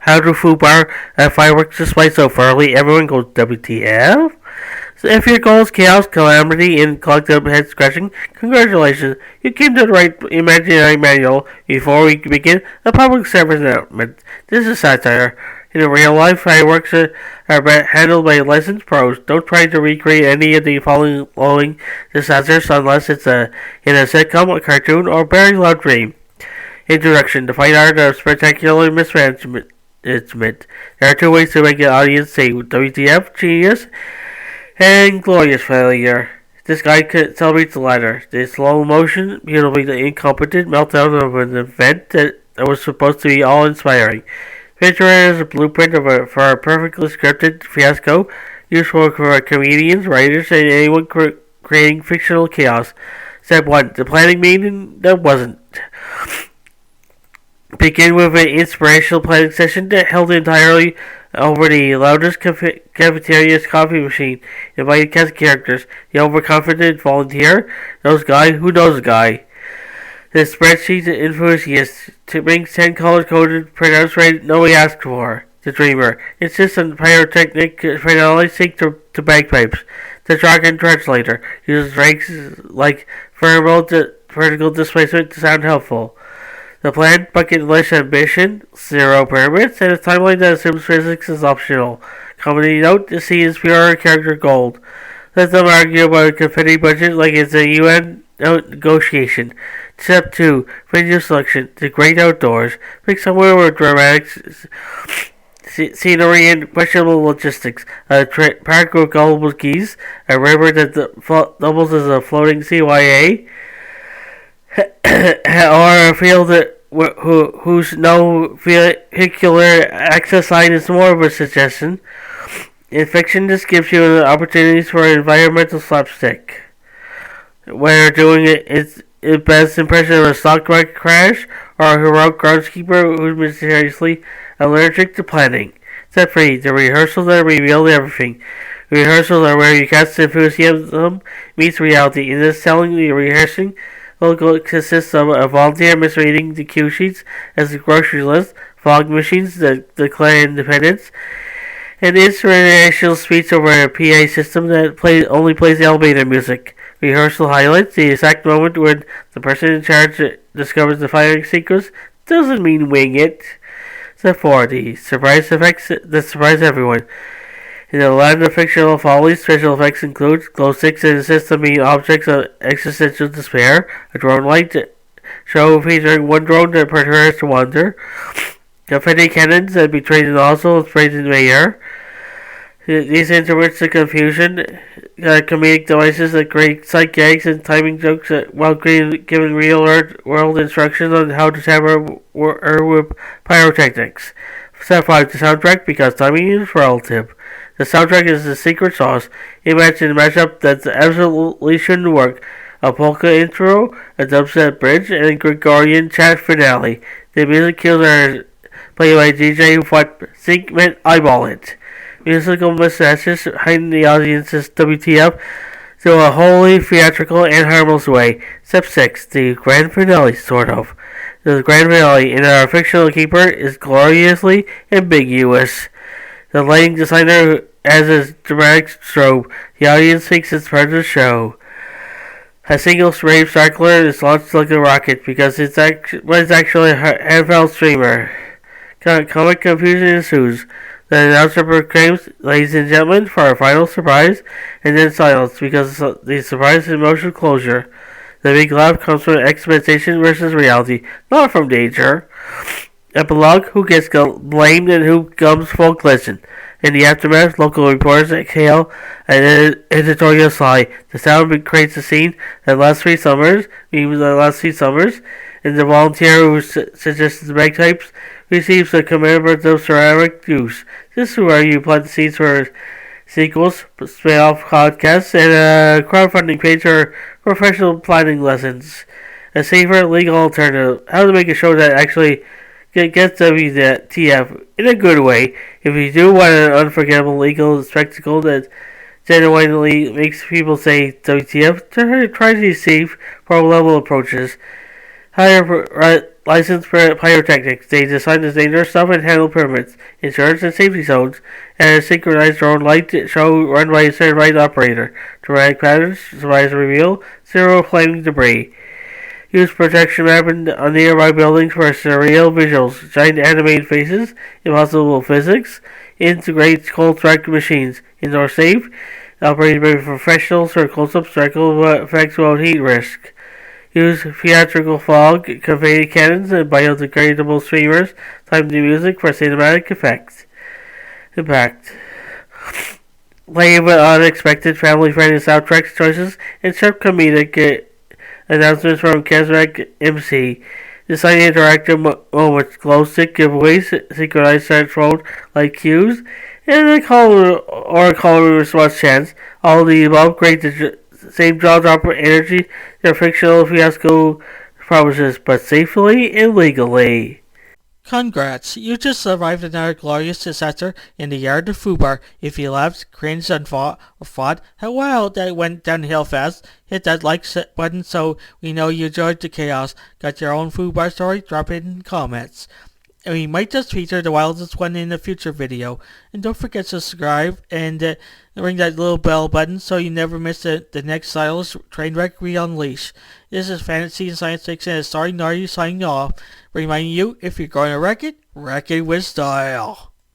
how to FUBAR fireworks display so thoroughly everyone goes WTF? So if your goal is chaos, calamity, and collective head scratching, congratulations, you came to the right imaginary manual. Before we begin, a public service announcement. This is Satire. In real life, fireworks are handled by licensed pros. Don't try to recreate any of the following disasters unless it's in a sitcom, a cartoon, or very loud dream. Introduction: the fine art of spectacular mismanagement. There are two ways to make an audience say WTF, genius, and glorious failure. This guy celebrates the latter. The slow motion, beautifully incompetent meltdown of an event that was supposed to be all-inspiring. Picture it as a blueprint for a perfectly scripted fiasco, useful for comedians, writers, and anyone creating fictional chaos. Step 1. The planning meeting that wasn't. Begin with an inspirational planning session that held entirely over the loudest cafeteria's coffee machine. Invite cast characters. The overconfident volunteer. Knows guy who knows a guy. The spreadsheet enthusiast to bring 10 color-coded printouts right nobody asked for. The dreamer insists on pyrotechnic finale sync to bagpipes. The dragon translator uses ranks like vertical displacement to sound helpful. The planned bucket list ambition, 0 permits, and a timeline that assumes physics is optional. Comedy note: the scene is pure character gold. Let them argue about a confetti budget like it's a UN negotiation. Step 2. Venue selection. The great outdoors. Pick somewhere with dramatic scenery and questionable logistics. A park with gullible geese. A river that doubles as a floating CYA. Or a field whose no vehicular access sign is more of a suggestion. In fiction, this gives you opportunities for environmental slapstick. Where doing its best impression of a stock market crash, or a heroic groundskeeper who's mysteriously allergic to planning. Step 3. The rehearsals that reveal everything. Rehearsals are where you cast enthusiasm meets reality. In this telling, the rehearsing will consist of a volunteer misreading the cue sheets as a grocery list, fog machines that declare independence, an inspirational speech over a PA system that only plays elevator music. Rehearsal highlights the exact moment when the person in charge discovers the firing sequence. Doesn't mean wing it. Step 4. The surprise effects that surprise everyone. In the land of fictional follies, special effects include glow sticks and assist-to-mean objects of existential despair, a drone light show featuring one drone that prepares to wander, confetti cannons that betray the nozzle and sprays in midair. These intermits the confusion, comedic devices that create sight gags and timing jokes while giving real-world instructions on how to tamper with pyrotechnics. Step 5. The soundtrack, because timing is relative. The soundtrack is the secret sauce. Imagine a mashup that absolutely shouldn't work. A polka intro, a dubstep bridge, and a Gregorian chant finale. The music cues are played by DJ What Sync meant eyeball it. Musical mustaches heighten the audience's WTF to a wholly theatrical and harmless way. Step 6. The grand finale, sort of. The grand finale in our fictional keeper is gloriously ambiguous. The lighting designer has a dramatic strobe. The audience thinks it's part of the show. A single rave sparkler is launched like a rocket because it's actually a handheld streamer. Comic confusion ensues. The announcer proclaims, "Ladies and gentlemen, for our final surprise," and then silence because the surprise is emotional closure. The big laugh comes from expectation versus reality, not from danger. Epilogue: who gets blamed and who comes full glisten. In the aftermath, local reporters exhale an editorial sigh. The sound creates a scene that lasts 3 summers, and the volunteer who suggests the bagpipes receives a commemorative ceramic juice. This is where you plant the seeds for sequels, spin-off podcasts, and a crowdfunding page for professional planning lessons. A safer legal alternative. How to make a show that actually gets WTF in a good way. If you do want an unforgettable legal spectacle that genuinely makes people say WTF, try these safe, pro-level approaches. Hire licensed pyrotechnics. They design the dangerous stuff and handle permits, insurance, and safety zones, and a synchronized drone light show run by a certified operator. Dramatic patterns, surprise reveal, zero flaming debris. Use projection map on nearby buildings for surreal visuals, giant animated faces, impossible physics, integrate cold strike machines, indoor safe, operated by professionals for close-up circle effects without heat risk. Use theatrical fog, confetti cannons, and biodegradable streamers, timed to music for cinematic effects. Impact. Lame but unexpected family-friendly soundtrack choices and sharp comedic announcements from charismatic MC. Design interactive moments, glow stick giveaways, synchronized central light cues, and a call response chance. All of the above create the same jaw dropper energy their fictional fiasco promises, but safely and legally. Congrats, you just survived another glorious disaster in the yard of FUBAR. If you laughed, cringed, and thought, wow, that went downhill fast, hit that like button so we know you enjoyed the chaos. Got your own FUBAR story? Drop it in the comments. And we might just feature the wildest one in a future video. And don't forget to subscribe and ring that little bell button so you never miss the next stylish train wreck we unleash. This is Fantasy and Science Fiction and Storynory signing off, reminding you, if you're going to wreck it with style.